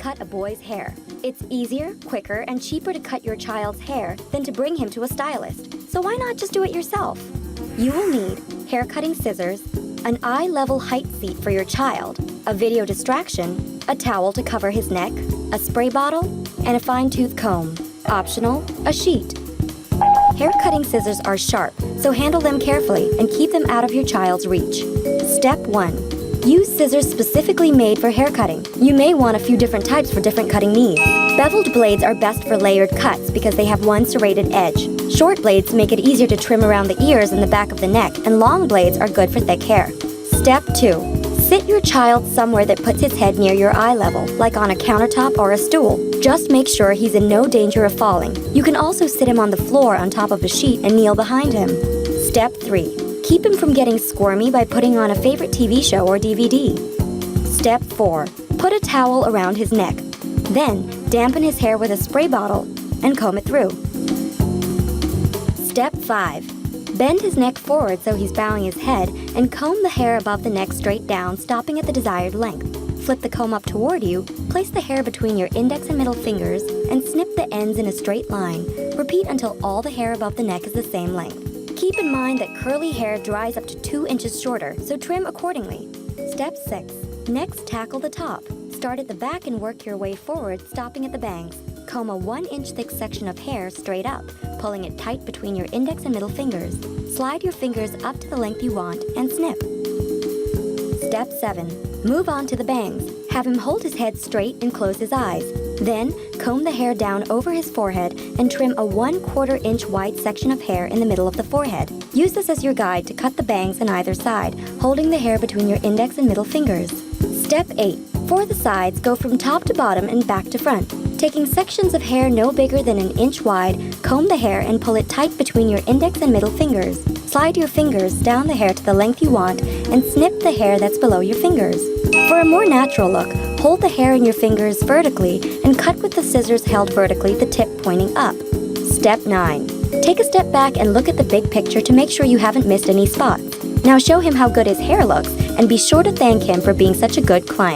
cut a boy's hair. It's easier, quicker, and cheaper to cut your child's hair than to bring him to a stylist. So why not just do it yourself? You will need hair cutting scissors, an eye-level height seat for your child, a video distraction, a towel to cover his neck, a spray bottle, and a fine-tooth comb. Optional, a sheet. Hair cutting scissors are sharp, so handle them carefully and keep them out of your child's reach. Step 1. Use scissors specifically made for hair cutting. You may want a few different types for different cutting needs. Beveled blades are best for layered cuts because they have one serrated edge. Short blades make it easier to trim around the ears and the back of the neck, and long blades are good for thick hair. Step 2. Sit your child somewhere that puts his head near your eye level, like on a countertop or a stool. Just make sure he's in no danger of falling. You can also sit him on the floor on top of a sheet and kneel behind him. Step 3. Keep him from getting squirmy by putting on a favorite TV show or DVD. Step 4. Put a towel around his neck. Then, dampen his hair with a spray bottle and comb it through. Step 5. Bend his neck forward so he's bowing his head and comb the hair above the neck straight down, stopping at the desired length. Flip the comb up toward you, place the hair between your index and middle fingers, and snip the ends in a straight line. Repeat until all the hair above the neck is the same length. Keep in mind that curly hair dries up to 2 inches shorter, so trim accordingly. Step 6. Next, tackle the top. Start at the back and work your way forward, stopping at the bangs. Comb a 1-inch thick section of hair straight up, pulling it tight between your index and middle fingers. Slide your fingers up to the length you want and snip. Step 7. Move on to the bangs. Have him hold his head straight and close his eyes. Then, comb the hair down over his forehead and trim a 1/4 inch wide section of hair in the middle of the forehead. Use this as your guide to cut the bangs on either side, holding the hair between your index and middle fingers. Step 8. For the sides, go from top to bottom and back to front. Taking sections of hair no bigger than 1 inch wide, comb the hair and pull it tight between your index and middle fingers. Slide your fingers down the hair to the length you want and snip the hair that's below your fingers. For a more natural look, hold the hair in your fingers vertically and cut with the scissors held vertically, the tip pointing up. Step 9. Take a step back and look at the big picture to make sure you haven't missed any spots. Now show him how good his hair looks and be sure to thank him for being such a good client.